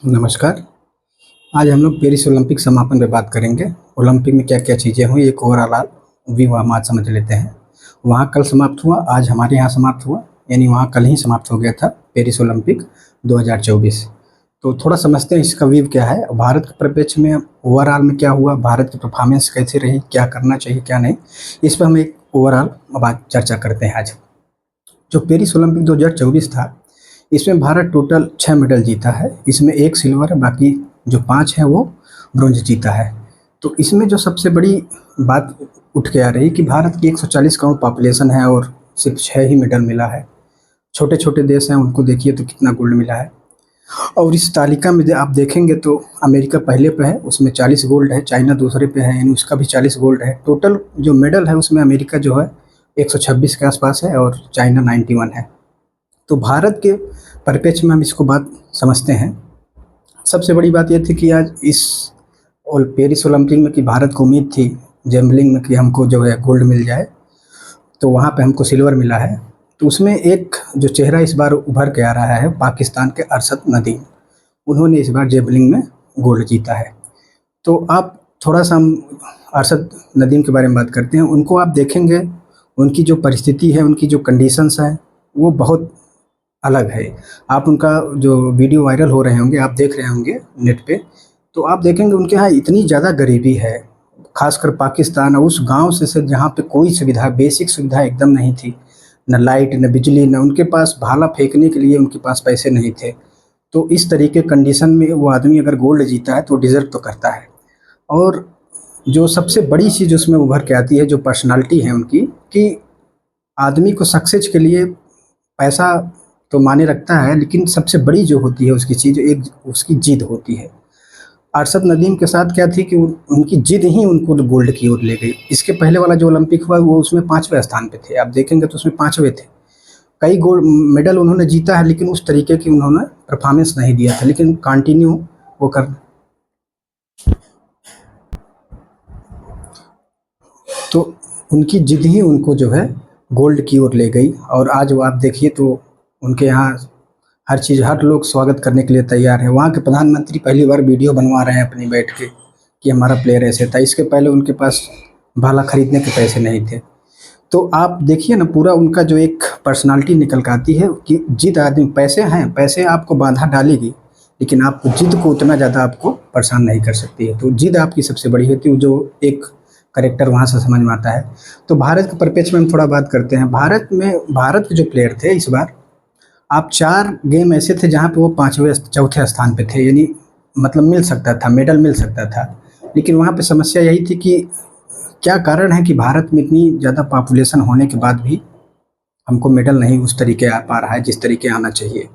नमस्कार। आज हम लोग पेरिस ओलंपिक समापन पे बात करेंगे। ओलंपिक में क्या-क्या चीज़ें हुई, एक ओवरऑल व्यू हम आज समझ लेते हैं। वहाँ कल समाप्त हुआ, आज हमारे यहाँ समाप्त हुआ, यानी वहाँ कल ही समाप्त हो गया था पेरिस ओलंपिक 2024। तो थोड़ा समझते हैं इसका व्यू क्या है, भारत के परिप्रेक्ष्य में ओवरऑल में क्या हुआ, भारत की परफॉर्मेंस कैसी रही, क्या करना चाहिए, क्या नहीं, इस पर हम एक ओवरऑल बात चर्चा करते हैं आज। जो पेरिस ओलंपिक 2024 था, इसमें भारत टोटल 6 मेडल जीता है। इसमें 1 सिल्वर है, बाकी जो 5 हैं वो ब्रॉन्ज जीता है। तो इसमें जो सबसे बड़ी बात उठ के आ रही कि भारत की 140 करोड़ पॉपुलेशन है और सिर्फ 6 ही मेडल मिला है। छोटे-छोटे देश हैं, उनको देखिए तो कितना गोल्ड मिला है। और इस तालिका में आप देखेंगे तो अमेरिका पहले पे है, उसमें 40 गोल्ड है, चाइना दूसरे पे है, यानी उसका भी 40 गोल्ड है। टोटल जो मेडल है उसमें अमेरिका जो है 126 के आसपास है और चाइना 91 है। तो भारत के परिप्रेक्ष्य में हम इसको बात समझते हैं। सबसे बड़ी बात ये थी कि आज इस पेरिस ओलंपिक में कि भारत को उम्मीद थी जैवलिन में कि हमको जो है गोल्ड मिल जाए, तो वहाँ पे हमको सिल्वर मिला है। तो उसमें एक जो चेहरा इस बार उभर के आ रहा है, पाकिस्तान के अरशद नदीम, उन्होंने इस बार जैवलिन में गोल्ड जीता है। तो आप थोड़ा-सा हम अरशद नदीम के बारे में बात करते हैं। उनको आप देखेंगे, उनकी जो परिस्थिति है, उनकी जो कंडीशंस हैं, वो बहुत अलग है। आप उनका जो वीडियो वायरल हो रहे होंगे, आप देख रहे होंगे नेट पे, तो आप देखेंगे उनके यहाँ इतनी ज़्यादा गरीबी है, ख़ासकर पाकिस्तान और उस गाँव से जहाँ पे कोई सुविधा, बेसिक सुविधा एकदम नहीं थी। न लाइट, न बिजली, न उनके पास भाला फेंकने के लिए उनके पास पैसे नहीं थे। तो इस तरीके कंडीशन में वो आदमी अगर गोल्ड जीता है तो डिज़र्व तो करता है। और जो सबसे बड़ी चीज़ उसमें उभर के आती है, जो पर्सनैलिटी है उनकी, कि आदमी को सक्सेस के लिए पैसा तो मायने रखता है, लेकिन सबसे बड़ी जो होती है उसकी चीज़, एक उसकी जिद होती है। अरशद नदीम के साथ क्या थी कि उनकी जिद ही उनको गोल्ड की ओर ले गई। इसके पहले वाला जो ओलंपिक हुआ वो उसमें 5वें स्थान पे थे, आप देखेंगे तो उसमें 5वें थे। कई गोल्ड मेडल उन्होंने जीता है, लेकिन उस तरीके की उन्होंने परफॉर्मेंस नहीं दिया था, लेकिन कंटिन्यू वो कर, तो उनकी जिद ही उनको जो है गोल्ड की ओर ले गई। और आज वो आप देखिए तो उनके यहाँ हर चीज़, हर लोग स्वागत करने के लिए तैयार है। वहाँ के प्रधानमंत्री पहली बार वीडियो बनवा रहे हैं अपनी बैठ के कि हमारा प्लेयर ऐसे था। इसके पहले उनके पास भाला खरीदने के पैसे नहीं थे। तो आप देखिए ना, पूरा उनका जो एक पर्सनालिटी निकल के आती है कि जिद, आदमी पैसे हैं, पैसे आपको बाधा डालेगी, लेकिन आपको जिद को उतना ज़्यादा आपको परेशान नहीं कर सकती है। तो जिद आपकी सबसे बड़ी होती है, जो एक करेक्टर वहाँ से समझ में आता है। तो भारत के परिप्रेक्ष्य में हम थोड़ा बात करते हैं। भारत के जो प्लेयर थे इस बार, आप 4 गेम ऐसे थे जहाँ पे वो 5वें चौथे स्थान पे थे, यानी मतलब मिल सकता था, मेडल मिल सकता था। लेकिन वहाँ पे समस्या यही थी कि क्या कारण है कि भारत में इतनी ज़्यादा पॉपुलेशन होने के बाद भी हमको मेडल नहीं उस तरीके आ पा रहा है जिस तरीके आना चाहिए।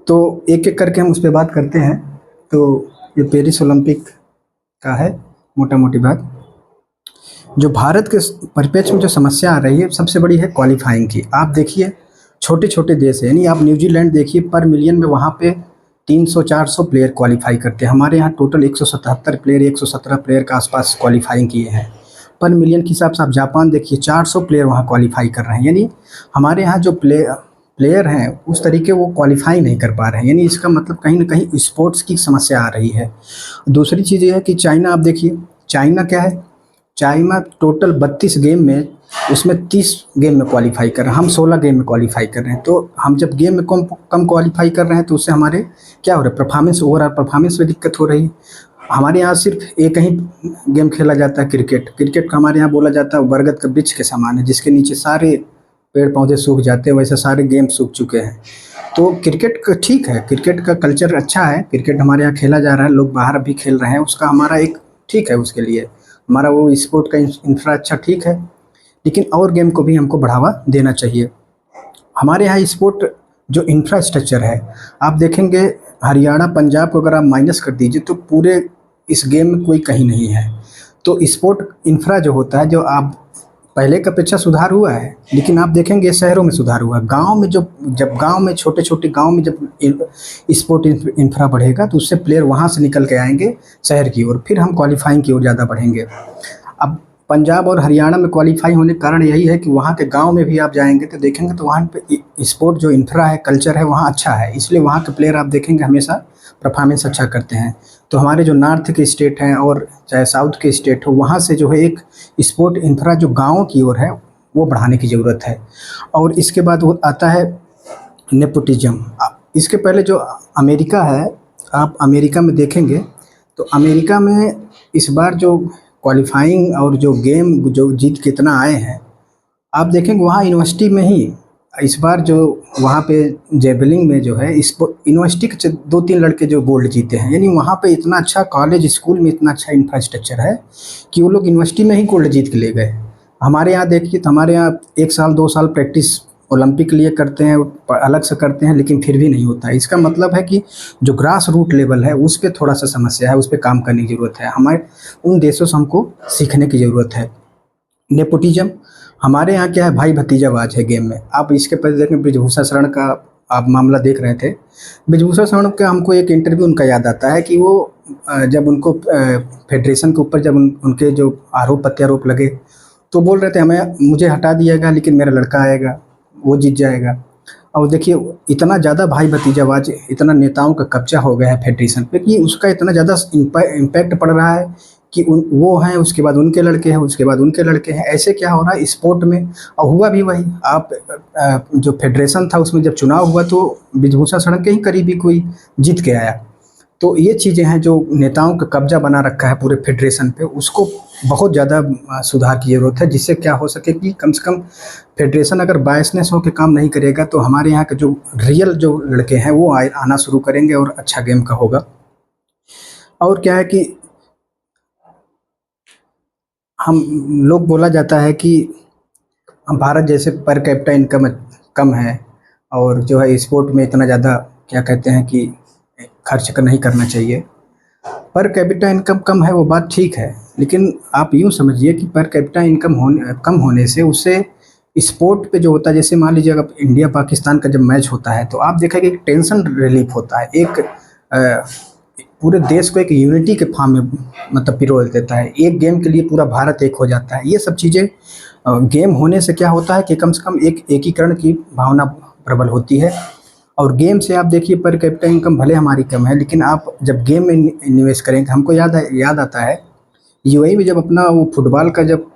तो एक-एक करके हम उस पे बात करते हैं। तो ये पेरिस ओलंपिक का है मोटा-मोटी बात। जो भारत के परिप्रेक्ष्य में जो समस्या आ रही है, सबसे बड़ी है क्वालीफाइंग की। आप देखिए छोटे-छोटे देश हैं, यानी आप न्यूज़ीलैंड देखिए, पर मिलियन में वहाँ पे 300-400 प्लेयर क्वालीफाई करते हैं। हमारे यहाँ टोटल 177 प्लेयर, 117 प्लेयर के आसपास क्वालीफाइंग किए हैं। पर मिलियन के हिसाब से आप जापान देखिए, 400 प्लेयर वहाँ क्वालीफाई कर रहे हैं। यानी हमारे यहाँ जो प्लेयर हैं उस तरीके वो क्वालीफाई नहीं कर पा रहे हैं। यानी इसका मतलब कहीं न कहीं स्पोर्ट्स की समस्या आ रही है। दूसरी चीज़ ये है कि चाइना, आप देखिए चाइना क्या है, चाइना टोटल 32 गेम में, उसमें 30 गेम में क्वालीफाई कर रहे हैं, हम 16 गेम में क्वालीफाई कर रहे हैं। तो हम जब गेम में कम कम क्वालीफाई कर रहे हैं तो उससे हमारे क्या हो रहा है, परफॉर्मेंस, ओवरऑल परफॉर्मेंस में दिक्कत हो रही है। हमारे यहाँ सिर्फ एक ही गेम खेला जाता है, क्रिकेट। क्रिकेट का हमारे यहाँ बोला जाता है वो बरगद का वृक्ष के समान है, जिसके नीचे सारे पेड़ पौधे सूख जाते हैं, वैसे सारे गेम सूख चुके हैं। तो क्रिकेट का ठीक है, क्रिकेट का कल्चर अच्छा है, क्रिकेट हमारे यहाँ खेला जा रहा है, लोग बाहर भी खेल रहे हैं, उसका हमारा एक ठीक है, उसके लिए हमारा वो स्पोर्ट का इंफ्रा अच्छा ठीक है। लेकिन और गेम को भी हमको बढ़ावा देना चाहिए। हमारे यहाँ स्पोर्ट जो इंफ्रास्ट्रक्चर है, आप देखेंगे हरियाणा, पंजाब को अगर आप माइनस कर दीजिए तो पूरे इस गेम में कोई कहीं नहीं है। तो स्पोर्ट इंफ्रा जो होता है, जो आप पहले की अपेक्षा सुधार हुआ है, लेकिन आप देखेंगे शहरों में सुधार हुआ है। गाँव में जब गाँव में, छोटे-छोटे गाँव में जब स्पोर्ट इंफ्रा बढ़ेगा तो उससे प्लेयर वहाँ से निकल के आएँगे शहर की ओर, फिर हम क्वालीफाइंग की ओर ज़्यादा बढ़ेंगे। अब पंजाब और हरियाणा में क्वालिफाई होने का कारण यही है कि वहाँ के गांव में भी आप जाएंगे तो देखेंगे तो वहाँ पे स्पोर्ट जो इंफ्रा है, कल्चर है वहाँ अच्छा है, इसलिए वहाँ के प्लेयर आप देखेंगे हमेशा परफॉर्मेंस अच्छा करते हैं। तो हमारे जो नॉर्थ के स्टेट हैं और चाहे साउथ के स्टेट हो, वहाँ से जो है एक स्पोर्ट इंफ्रा जो गाँव की ओर है वो बढ़ाने की ज़रूरत है। और इसके बाद वो आता है नेपोटिज्म। इसके पहले जो अमेरिका है, आप अमेरिका में देखेंगे तो अमेरिका में इस बार जो क्वालिफाइंग और जो गेम जो जीत के इतना आए हैं, आप देखेंगे वहाँ यूनिवर्सिटी में ही इस बार जो वहाँ पे जेवलिंग में जो है इस यूनिवर्सिटी के 2-3 लड़के जो गोल्ड जीते हैं। यानी वहाँ पे इतना अच्छा कॉलेज स्कूल में इतना अच्छा इंफ्रास्ट्रक्चर है कि वो लोग यूनिवर्सिटी में ही गोल्ड जीत के ले गए। हमारे यहाँ देखिए तो हमारे यहाँ 1 साल 2 साल प्रैक्टिस ओलंपिक के लिए करते हैं, अलग से करते हैं, लेकिन फिर भी नहीं होता है। इसका मतलब है कि जो ग्रास रूट लेवल है उस पर थोड़ा सा समस्या है, उस पर काम करने की ज़रूरत है। हमारे उन देशों से हमको सीखने की ज़रूरत है। नेपोटिज्म हमारे यहाँ क्या है, भाई भतीजावाज है गेम में। आप इसके पहले देखें ब्रिजभूषण शरण का आप मामला देख रहे थे। ब्रिजभूषण शरण का हमको एक इंटरव्यू उनका याद आता है कि वो जब उनको फेडरेशन के ऊपर जब उनके जो आरोप प्रत्यारोप लगे तो बोल रहे थे हमें मुझे हटा दिएगा लेकिन मेरा लड़का आएगा वो जीत जाएगा। और देखिए इतना ज़्यादा भाई भतीजावाज, इतना नेताओं का कब्जा हो गया है फेडरेशन पे कि उसका इतना ज़्यादा इम्पैक्ट पड़ रहा है कि वो हैं, उसके बाद उनके लड़के हैं, उसके बाद उनके लड़के हैं। ऐसे क्या हो रहा है स्पोर्ट में। और हुआ भी वही। आप जो फेडरेशन था उसमें जब चुनाव हुआ तो ब्रिजभूषण शरण के ही करीबी कोई जीत के आया। तो ये चीज़ें हैं जो नेताओं का कब्जा बना रखा है पूरे फेडरेशन पे, उसको बहुत ज़्यादा सुधार की ज़रूरत है, जिससे क्या हो सके कि कम से कम फेडरेशन अगर बायसनेस हो के काम नहीं करेगा तो हमारे यहाँ के जो रियल जो लड़के हैं वो आना शुरू करेंगे और अच्छा गेम का होगा। और क्या है कि हम लोग बोला जाता है कि हम भारत जैसे पर कैपिटा इनकम कम है और जो है स्पोर्ट में इतना ज़्यादा क्या कहते हैं कि खर्च नहीं करना चाहिए। पर कैपिटा इनकम कम है वो बात ठीक है, लेकिन आप यूँ समझिए कि पर कैपिटा इनकम कम होने से उससे स्पोर्ट पे जो होता है, जैसे मान लीजिए अगर इंडिया पाकिस्तान का जब मैच होता है तो आप देखेंगे एक टेंशन रिलीफ होता है, एक पूरे देश को एक यूनिटी के फॉर्म में मतलब पिरो देता है। एक गेम के लिए पूरा भारत एक हो जाता है। ये सब चीज़ें गेम होने से क्या होता है कि कम से कम एक एकीकरण की भावना प्रबल होती है। और गेम से आप देखिए पर कैपिटा इनकम भले हमारी कम है, लेकिन आप जब गेम में निवेश करेंगे, हमको याद आता है यूएई में जब अपना वो फुटबॉल का जब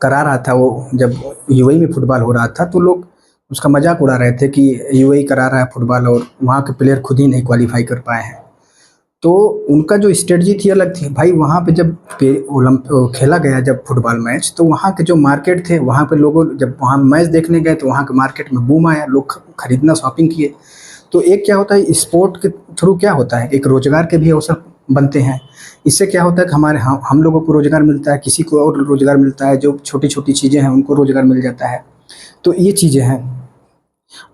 करा रहा था, वो जब यूएई में फुटबॉल हो रहा था तो लोग उसका मजाक उड़ा रहे थे कि यूएई करा रहा है फुटबॉल और वहाँ के प्लेयर खुद ही नहीं क्वालिफाई कर पाए हैं। तो उनका जो स्ट्रेटजी थी अलग थी भाई। वहाँ पे जब खेला गया जब फुटबॉल मैच, तो वहाँ के जो मार्केट थे, वहाँ पे लोगों जब वहाँ मैच देखने गए तो वहाँ के मार्केट में बूम आया, लोग खरीदना शॉपिंग किए। तो एक क्या होता है स्पोर्ट के थ्रू क्या होता है एक रोजगार के भी अवसर बनते हैं। इससे क्या होता है कि हमारे हम लोगों को रोजगार मिलता है, किसी को और रोजगार मिलता है, जो छोटी छोटी चीज़ें हैं उनको रोजगार मिल जाता है। तो ये चीज़ें हैं।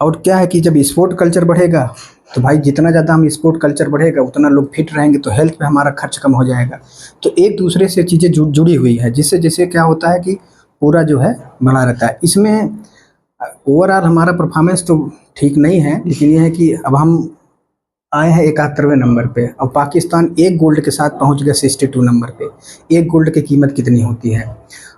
और क्या है कि जब स्पोर्ट कल्चर बढ़ेगा तो भाई जितना ज़्यादा हम स्पोर्ट कल्चर बढ़ेगा उतना लोग फिट रहेंगे तो हेल्थ पे हमारा खर्च कम हो जाएगा। तो एक दूसरे से चीज़ें जुड़ी हुई है, जिससे जैसे क्या होता है कि पूरा जो है बना रहता है। इसमें ओवरऑल हमारा परफॉर्मेंस तो ठीक नहीं है, लेकिन ये है कि अब हम आए हैं 71वें नंबर पे और पाकिस्तान एक गोल्ड के साथ पहुंच गया 62 नंबर पे। एक गोल्ड की कीमत कितनी होती है।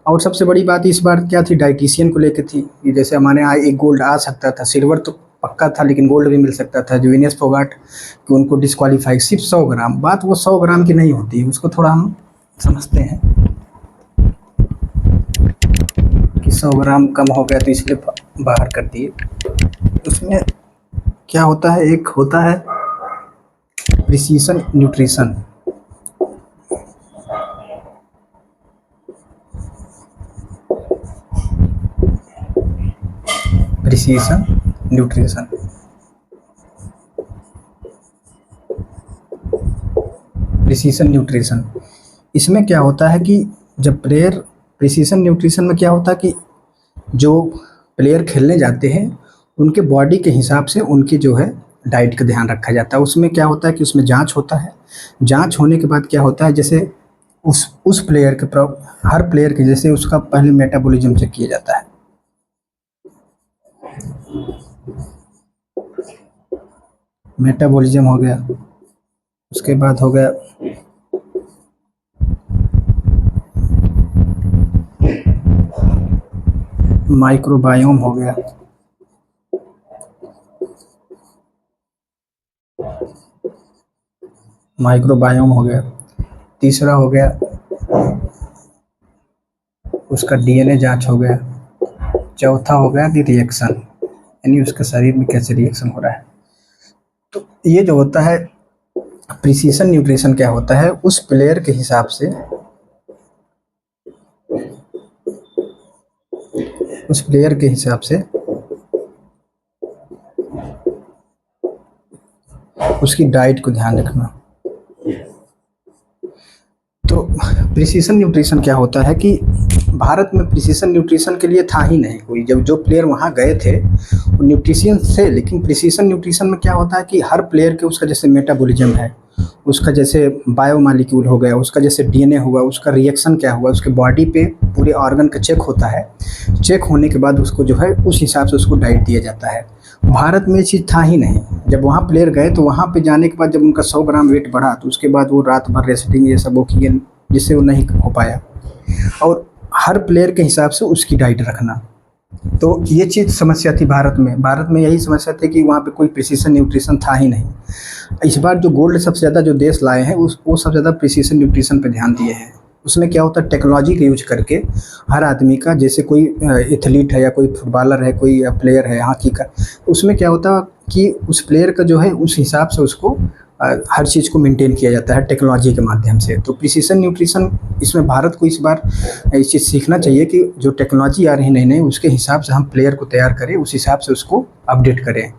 और सबसे बड़ी बात इस बार क्या थी, डाइटिशियन को लेकर थी कि जैसे हमारे यहाँ एक गोल्ड आ सकता था, सिल्वर तो पक्का था लेकिन गोल्ड भी मिल सकता था। जो विनेश फोगाट कि उनको डिस्क्वालीफाई सिर्फ 100 ग्राम, बात वो 100 ग्राम की नहीं होती है, उसको थोड़ा हम समझते हैं कि 100 ग्राम कम हो गया तो इसलिए बाहर कर दिए। उसमें क्या होता है, एक होता है precision nutrition. Precision nutrition precision nutrition इसमें क्या होता है कि जब प्लेयर प्रिसीशन न्यूट्रिशन में क्या होता है कि जो प्लेयर खेलने जाते हैं उनके बॉडी के हिसाब से उनकी जो है डाइट का ध्यान रखा जाता है। उसमें क्या होता है कि उसमें जांच होता है। जांच होने के बाद क्या होता है, जैसे उस प्लेयर के हर प्लेयर के जैसे उसका पहले मेटाबॉलिज्म चेक किया जाता है। मेटाबॉलिज्म हो गया, उसके बाद हो गया माइक्रोबायोम हो गया, माइक्रोबायोम हो गया। तीसरा हो गया उसका डीएनए जांच हो गया। चौथा हो गया कि रिएक्शन, यानी उसके शरीर में कैसे रिएक्शन हो रहा है। तो ये जो होता है प्रिसीशन न्यूट्रिशन, क्या होता है उस प्लेयर के हिसाब से, उस प्लेयर के हिसाब से उसकी डाइट को ध्यान रखना। तो प्रिसीशन न्यूट्रिशन क्या होता है कि भारत में प्रिसीशन न्यूट्रिशन के लिए था ही नहीं कोई। जब जो प्लेयर वहाँ गए थे वो न्यूट्रिशियन थे, लेकिन प्रिसीशन न्यूट्रिशन में क्या होता है कि हर प्लेयर के उसका जैसे मेटाबॉलिज्म है, उसका जैसे बायोमॉलिक्यूल हो गया, उसका जैसे डीएनए हुआ, उसका रिएक्शन क्या हुआ, उसके बॉडी पे पूरे ऑर्गन का चेक होता है। चेक होने के बाद उसको जो है उस हिसाब से उसको डाइट दिया जाता है। भारत में ये चीज़ था ही नहीं। जब वहाँ प्लेयर गए तो वहाँ पे जाने के बाद जब उनका 100 ग्राम वेट बढ़ा तो उसके बाद वो रात भर रेस्टिंग ये सब वो किए, जिससे वो नहीं हो पाया। और हर प्लेयर के हिसाब से उसकी डाइट रखना, तो ये चीज़ समस्या थी भारत में। भारत में यही समस्या थी कि वहाँ पे कोई प्रिसीशन न्यूट्रिशन था ही नहीं। इस बार जो गोल्ड सबसे ज़्यादा जो देश लाए हैं वो सबसे ज़्यादा प्रिसीशन न्यूट्रिशन पे ध्यान दिए हैं। उसमें क्या होता है टेक्नोलॉजी का यूज करके हर आदमी का, जैसे कोई एथलीट है या कोई फुटबॉलर है, कोई प्लेयर है हॉकी का, उसमें क्या होता है कि उस प्लेयर का जो है उस हिसाब से उसको हर चीज़ को मेंटेन किया जाता है टेक्नोलॉजी के माध्यम से। तो प्रिसीशन न्यूट्रिशन इसमें भारत को इस बार इस चीज़ सीखना चाहिए कि जो टेक्नोलॉजी आ रही है नई नई, उसके हिसाब से हम प्लेयर को तैयार करें, उस हिसाब से उसको अपडेट करें।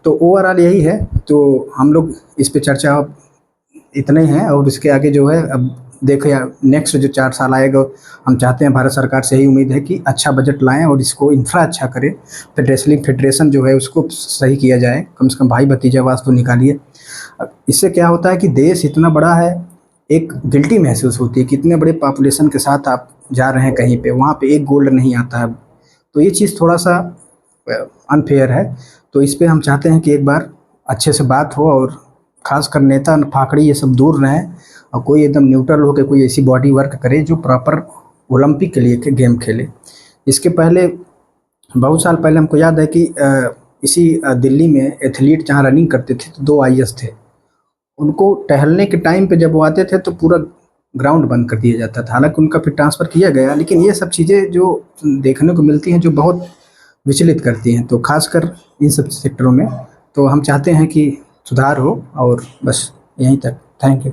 तो ओवरऑल यही है। तो हम लोग इस पे चर्चा इतने ही हैं, और इसके आगे जो है अब देखो यार नेक्स्ट जो 4 साल आएगा, हम चाहते हैं भारत सरकार से यही उम्मीद है कि अच्छा बजट लाएं और इसको इंफ्रा अच्छा करें। रेसलिंग फेडरेशन जो है उसको सही किया जाए, कम से कम भाई भतीजावाद तो निकालिए। इससे क्या होता है कि देश इतना बड़ा है, एक गिल्टी महसूस होती है कि इतने बड़े पॉपुलेशन के साथ आप जा रहे हैं कहीं पे, वहाँ पे एक गोल्ड नहीं आता है। तो ये चीज़ थोड़ा सा अनफेयर है। तो इस पे हम चाहते हैं कि एक बार अच्छे से बात हो, और खासकर नेता फाकड़ी ये सब दूर रहें, और कोई एकदम न्यूट्रल होकर कोई ऐसी बॉडी वर्क करे जो प्रॉपर ओलंपिक के लिए गेम खेले। इसके पहले बहुत साल पहले हमको याद है कि इसी दिल्ली में एथलीट जहाँ रनिंग करते थे तो 2 आईएएस थे। उनको टहलने के टाइम पे जब वो आते थे तो पूरा ग्राउंड बंद कर दिया जाता था। हालांकि उनका फिर ट्रांसफ़र किया गया, लेकिन ये सब चीज़ें जो देखने को मिलती हैं जो बहुत विचलित करती हैं, तो खासकर इन सब सेक्टरों में। तो हम चाहते हैं कि सुधार हो, और बस यहीं तक। Thank you.